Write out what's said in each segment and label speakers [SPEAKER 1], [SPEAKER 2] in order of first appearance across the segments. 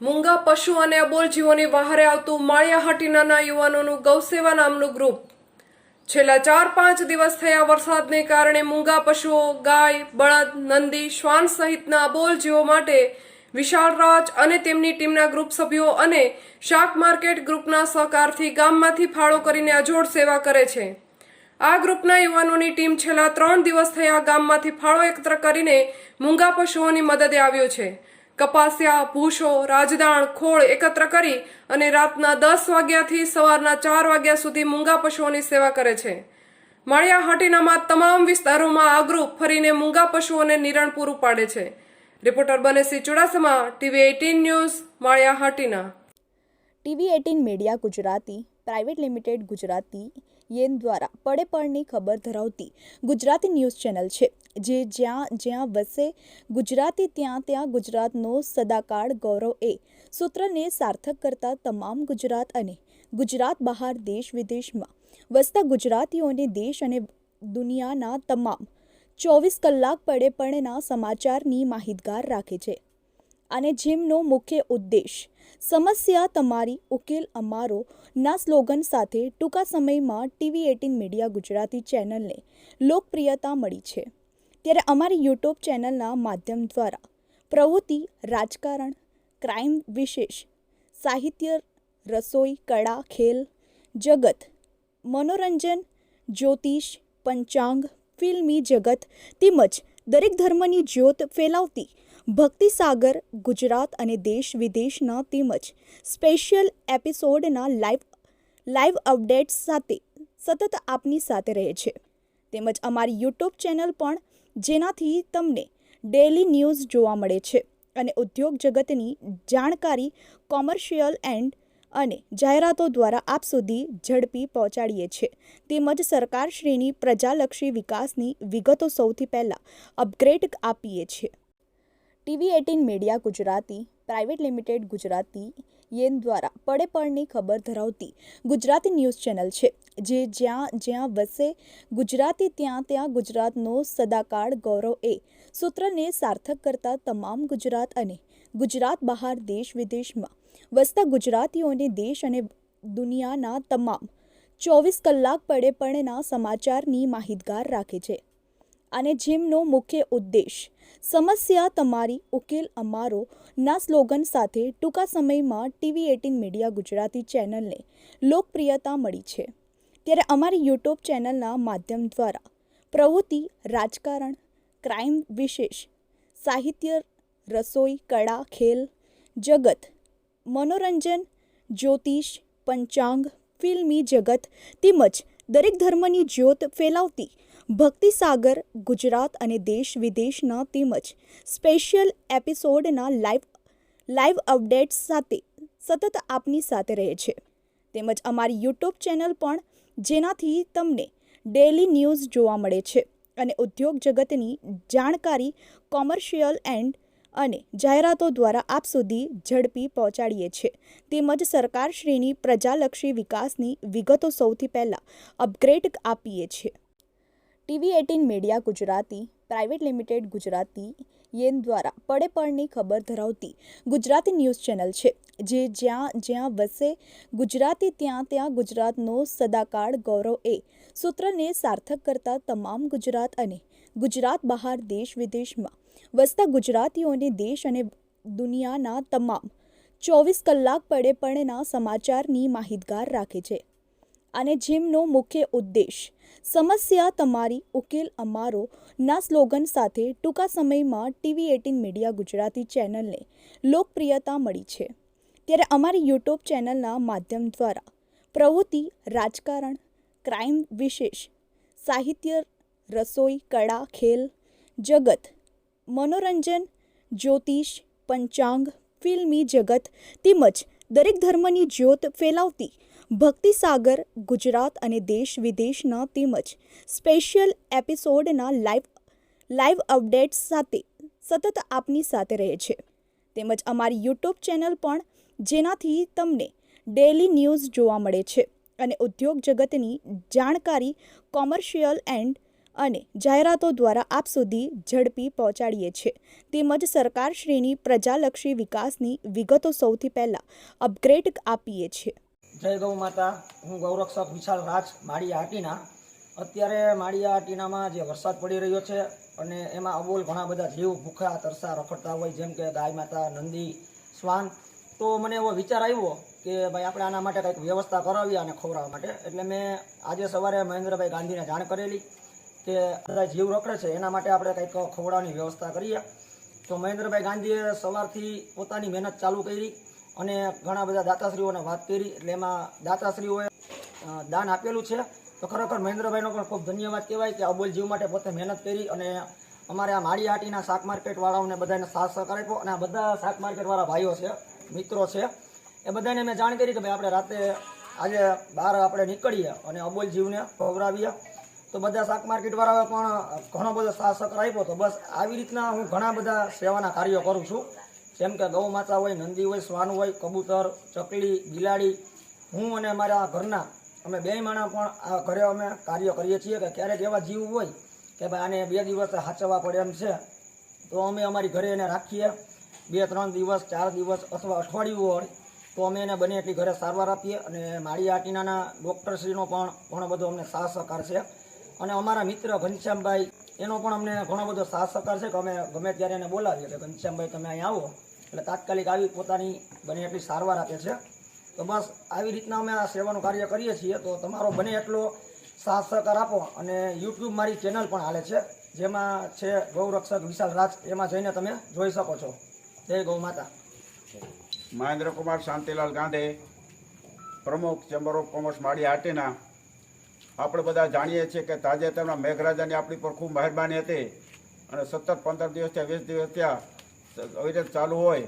[SPEAKER 1] મૂંગા પશુ અને અબોલ જીવોની વહારે આવતું માળિયાહાટીના યુવાનોનું ગૌસેવા નામનું ગ્રુપ છેલ્લા 4-5 દિવસ થયા વરસાદને કારણે મૂંગા પશુઓ ગાય, બળદ, નંદી, શ્વાન સહિતના અબોલ જીવો માટે વિશાળ રાજ અને તેમની ટીમના ગ્રુપ સભ્યો અને શાક માર્કેટ ગ્રુપના સહકારથી ગામમાંથી ફાળો કરીને અજોડ સેવા કરે છે. આ ગ્રુપના યુવાનોની ટીમ છેલ્લા 3 દિવસ થયા ગામમાંથી ફાળો એકત્ર કરીને મૂંગા પશુઓની મદદે આવ્યો છે. કપાસિયા, ભૂસો, રાજદાણ, ખોળ એકત્ર કરી અને રાતના 10 વાગ્યાથી સવારના 4 વાગ્યા સુધી મૂંગા પશુઓની સેવા કરે છે. માળિયાહાટીનામાં તમામ વિસ્તારોમાં આ ગ્રુપ ફરીને મૂંગા પશુઓને નિરણ પૂરું પાડે છે. રિપોર્ટર બનેસી Chudasama, TV 18 news, Maliya Hatina.
[SPEAKER 2] TV 18 media Gujarati private limited Gujarati યેન દ્વારા પડે પળની ખબર ધરાવતી ગુજરાતી ન્યૂઝ ચેનલ છે, જે જ્યાં જ્યાં વસે ગુજરાતી ત્યાં ત્યાં ગુજરાતનો સદાકાળ ગૌરવ એ સૂત્રને સાર્થક કરતા તમામ ગુજરાત અને ગુજરાત બહાર દેશ વિદેશમાં વસતા ગુજરાતીઓને દેશ અને દુનિયાના તમામ 24 કલાક પડે પળના સમાચારની માહિતગાર રાખે છે. અને જેમનો મુખ્ય ઉદ્દેશ સમસ્યા તમારી ઉકેલ અમારો ના સ્લોગન સાથે ટૂંકા સમયમાં ટીવી 18 મીડિયા ગુજરાતી ચેનલને લોકપ્રિયતા મળી છે. ત્યારે અમારી યુટ્યુબ ચેનલના માધ્યમ દ્વારા પ્રવૃત્તિ, રાજકારણ, ક્રાઇમ, વિશેષ સાહિત્ય, રસોઈ, કળા, ખેલ જગત, મનોરંજન, જ્યોતિષ, પંચાંગ, ફિલ્મી જગત તેમજ દરેક ધર્મની જ્યોત ફેલાવતી ભક્તિસાગર ગુજરાત અને દેશ વિદેશના તેમજ સ્પેશિયલ એપિસોડના લાઈવ અપડેટ્સ સાથે સતત આપની સાથે રહે છે. તેમજ અમારી યુટ્યુબ ચેનલ પણ, જેનાથી તમને ડેલી ન્યૂઝ જોવા મળે છે અને ઉદ્યોગ જગતની જાણકારી કોમર્શિયલ અને જાહેરાતો દ્વારા આપ સુધી ઝડપી પહોંચાડીએ છીએ. તેમજ સરકારશ્રીની પ્રજાલક્ષી વિકાસની વિગતો સૌથી પહેલાં અપગ્રેડ આપીએ છીએ. TV 18 media Gujarati private limited Gujarati યેન દ્વારા પડે પળની ખબર ધરાવતી ગુજરાતી ન્યૂઝ ચેનલ છે, જે જ્યાં જ્યાં વસે ગુજરાતી ત્યાં ત્યાં ગુજરાતનો સદાકાળ ગૌરવ એ સૂત્રને સાર્થક કરતા તમામ ગુજરાત અને ગુજરાત બહાર દેશ વિદેશમાં વસતા ગુજરાતીઓને દેશ અને દુનિયાના તમામ 24 કલાક પડે પળના સમાચારની માહિતગાર રાખે છે. અને જેમનો મુખ્ય ઉદ્દેશ સમસ્યા તમારી ઉકેલ અમારો ના સ્લોગન સાથે ટૂંકા સમયમાં ટીવી 18 મીડિયા ગુજરાતી ચેનલને લોકપ્રિયતા મળી છે. ત્યારે અમારી યુટ્યુબ ચેનલના માધ્યમ દ્વારા પ્રવૃત્તિ, રાજકારણ, ક્રાઇમ, વિશેષ સાહિત્ય, રસોઈ, કળા, ખેલ જગત, મનોરંજન, જ્યોતિષ, પંચાંગ, ફિલ્મી જગત તેમજ દરેક ધર્મની જ્યોત ફેલાવતી ભક્તિસાગર ગુજરાત અને દેશ વિદેશના તેમજ સ્પેશિયલ એપિસોડના લાઈવ અપડેટ્સ સાથે સતત આપની સાથે રહે છે. તેમજ અમારી યુટ્યુબ ચેનલ પણ, જેનાથી તમને ડેલી ન્યૂઝ જોવા મળે છે અને ઉદ્યોગ જગતની જાણકારી કોમર્શિયલ અને જાહેરાતો દ્વારા આપ સુધી ઝડપી પહોંચાડીએ છીએ. તેમજ સરકારશ્રીની પ્રજાલક્ષી વિકાસની વિગતો સૌથી પહેલાં અપગ્રેડ આપીએ છીએ. TV 18 media Gujarati private limited Gujarati યેન દ્વારા પડે પળની ખબર ધરાવતી ગુજરાતી ન્યૂઝ ચેનલ છે, જે જ્યાં જ્યાં વસે ગુજરાતી ત્યાં ત્યાં ગુજરાતનો સદાકાળ ગૌરવ એ સૂત્રને સાર્થક કરતા તમામ ગુજરાત અને ગુજરાત બહાર દેશ વિદેશમાં વસતા ગુજરાતીઓને દેશ અને દુનિયાના તમામ 24 કલાક પડે પળના સમાચારની માહિતગાર રાખે છે. અને જેમનો મુખ્ય ઉદ્દેશ સમસ્યા તમારી ઉકેલ અમારો ના સ્લોગન સાથે ટૂંકા સમયમાં ટીવી 18 મીડિયા ગુજરાતી ચેનલને લોકપ્રિયતા મળી છે. ત્યારે અમારી યુટ્યુબ ચેનલના માધ્યમ દ્વારા પ્રવૃત્તિ, રાજકારણ, ક્રાઇમ, વિશેષ સાહિત્ય, રસોઈ, કળા, ખેલ જગત, મનોરંજન, જ્યોતિષ, પંચાંગ, ફિલ્મી જગત તેમજ દરેક ધર્મની જ્યોત ફેલાવતી ભક્તિસાગર ગુજરાત અને દેશ વિદેશના તેમજ સ્પેશિયલ એપિસોડના લાઈવ અપડેટ્સ સાથે સતત આપની સાથે રહે છે. તેમજ અમારી યુટ્યુબ ચેનલ પણ, જેનાથી તમને ડેલી ન્યૂઝ જોવા મળે છે અને ઉદ્યોગ જગતની જાણકારી કોમર્શિયલ અને જાહેરાતો દ્વારા આપ સુધી ઝડપી પહોંચાડીએ છીએ તેમજ સરકારશ્રીની પ્રજાલક્ષી વિકાસની વિગતો સૌથી પહેલાં અપગ્રેડ આપીએ છીએ.
[SPEAKER 3] જય ગૌ માતા. હું ગૌરક્ષક વિશાલ રાજ માળિયા હાટીના. અત્યારે માળિયા હાટીનામાં જે વરસાદ પડી રહ્યો છે અને એમાં અબોલ ઘણા બધા જીવ ભૂખા તરસા રખડતા હોય, જેમ કે ગાય માતા, નંદી, શ્વાન. તો મને એવો વિચાર આવ્યો કે ભાઈ આપણે આના માટે કંઈક વ્યવસ્થા કરાવીએ અને ખવડાવવા માટે. એટલે મેં આજે સવારે મહેન્દ્રભાઈ ગાંધીને જાણ કરેલી કે બધા જીવ રખડે છે, એના માટે આપણે કંઈક ખવડાવવાની વ્યવસ્થા કરીએ. તો મહેન્દ્રભાઈ ગાંધીએ સવારથી પોતાની મહેનત ચાલુ કરી અને ઘણા બધા દાતાશ્રીઓને વાત કરી. એટલે એમાં દાતાશ્રીઓએ દાન આપેલું છે. તો ખરેખર મહેન્દ્રભાઈનો પણ ખૂબ ધન્યવાદ કહેવાય કે અબોલ જીવ માટે પોતે મહેનત કરી અને અમારે આ માળિયા હાટીના શાક માર્કેટવાળાઓને બધાને સાથ સહકાર આપ્યો. અને આ બધા શાક માર્કેટવાળા ભાઈઓ છે, મિત્રો છે, એ બધાને મેં જાણ કરી કે ભાઈ આપણે રાતે આજે બહાર આપણે નીકળીએ અને અબોલ જીવને ખવડાવીએ. તો બધા શાક માર્કેટવાળાઓએ પણ ઘણો બધો સાથ સહકાર આપ્યો. તો બસ આવી રીતના હું ઘણા બધા સેવાના કાર્યો કરું છું, જેમ કે ગૌ માતા હોય, નંદી હોય, શ્વાન હોય, કબૂતર, ચકલી, બિલાડી. હું અને અમારા ઘરના અમે બે માણસ પણ આ ઘરે અમે કાર્ય કરીએ છીએ કે ક્યારેક એવા જીવ હોય કે ભાઈ આને 2 દિવસ સાચવવા પડે એમ છે, તો અમે અમારી ઘરે એને રાખીએ. 2-3 દિવસ, 4 દિવસ અથવા અઠવાડિયું હોય તો અમે એને બને એટલી ઘરે સારવાર આપીએ. અને માળિયા હાટીનાના ડૉક્ટરશ્રીનો પણ ઘણો બધો અમને સાથ સહકાર છે. અને અમારા મિત્ર ઘનશ્યામભાઈ, એનો પણ અમને ઘણો બધો સાથ સહકાર છે કે અમે ગમે ત્યારે એને બોલાવીએ કે ઘનશ્યામભાઈ તમે અહીં આવો, એટલે તાત્કાલિક આવી પોતાની બને એટલી સારવાર આપે છે. તો બસ આવી રીતના અમે આ સેવાનું કાર્ય કરીએ છીએ. તો તમારો બને એટલો સાથ સહકાર આપો. અને યુટ્યુબ મારી ચેનલ પણ હાલે છે, જેમાં છે ગૌરક્ષક વિશાલ રાજ, એમાં જઈને તમે જોઈ શકો છો. જય ગૌ માતા.
[SPEAKER 4] મહેન્દ્રકુમાર શાંતિલાલ ગાંધી, પ્રમુખ chamber of commerce Maliya Hatina. આપણે બધા જાણીએ છીએ કે તાજેતરના મેઘરાજાની આપણી પર ખૂબ મહેરબાની હતી અને સતત 15 દિવસ થયા, 20 દિવસ થયા અવિરત ચાલુ હોય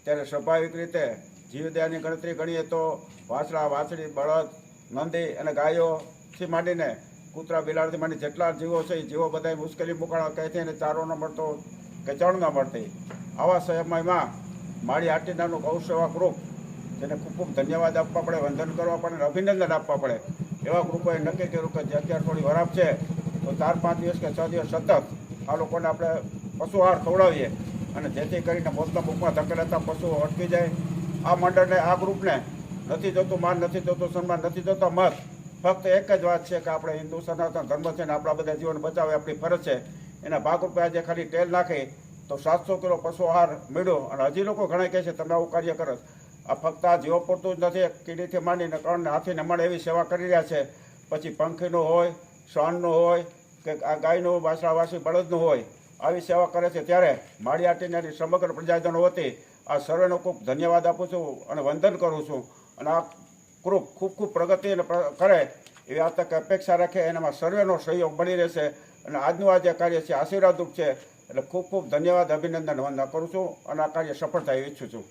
[SPEAKER 4] ત્યારે સ્વાભાવિક રીતે જીવદયાની ગણતરી ગણીએ તો વાછડા, વાછડી, બળદ, નંદી અને ગાયોથી માંડીને કૂતરા, બિલાડીથી માંડી જેટલા જીવો છે એ જીવો બધા મુશ્કેલી મુકાણા, ક્યાંથી એને ચારો ન મળતો કે ચણ ન મળતી. આવા સમયમાં માળિયા હાટીનાનું ગૌ સેવા ગ્રુપ, જેને ખૂબ ખૂબ ધન્યવાદ આપવા પડે, વંદન કરવા પડે અને અભિનંદન આપવા પડે, એવા ગ્રુપોએ નક્કી કર્યું કે જે અત્યારે થોડી વરાપ છે તો 4-5 દિવસ કે 6 દિવસ સતત આ લોકોને આપણે પશુ આહાર ખવડાવીએ અને જેથી કરીને મોતના મુખમાં ધકેલાતા પશુઓ અટકી જાય. આ મંડળને, આ ગ્રુપને નથી જોતું માન, નથી જોતું સન્માન, નથી જોતા મત. ફક્ત એક જ વાત છે કે આપણે હિન્દુ સનાતન ધર્મ છે ને આપણા બધા જીવન બચાવે આપણી ફરજ છે. એના ભાગરૂપે આજે ખાલી તેલ નાખી તો 700 કિલો પશુ આહાર મળ્યો. અને હજી લોકો ઘણા કહે છે તમે આવું કાર્ય કરો. આ ફક્ત આ જીવો પૂરતું જ નથી, કીડીથી માંડીને કર્ણને હાથીને મળે એવી સેવા કરી રહ્યા છે. પછી પંખીનું હોય, શ્વાનનું હોય કે આ ગાયનું, વાછડાવાસી, બળદનું હોય, આવી સેવા કરે છે. ત્યારે માળિયા હાટીનાની સમગ્ર પ્રજાજનો વતી આ સર્વેનો ખૂબ ધન્યવાદ આપું છું અને વંદન કરું છું. અને આ ગ્રુપ ખૂબ ખૂબ પ્રગતિ કરે એવી આ તક અપેક્ષા રાખે, એનામાં સર્વેનો સહયોગ મળી રહેશે. અને આજનું આ જે કાર્ય છે આશીર્વાદરૂપ છે. એટલે ખૂબ ખૂબ ધન્યવાદ, અભિનંદન, વંદન કરું છું અને આ કાર્ય સફળ થાય ઈચ્છું છું.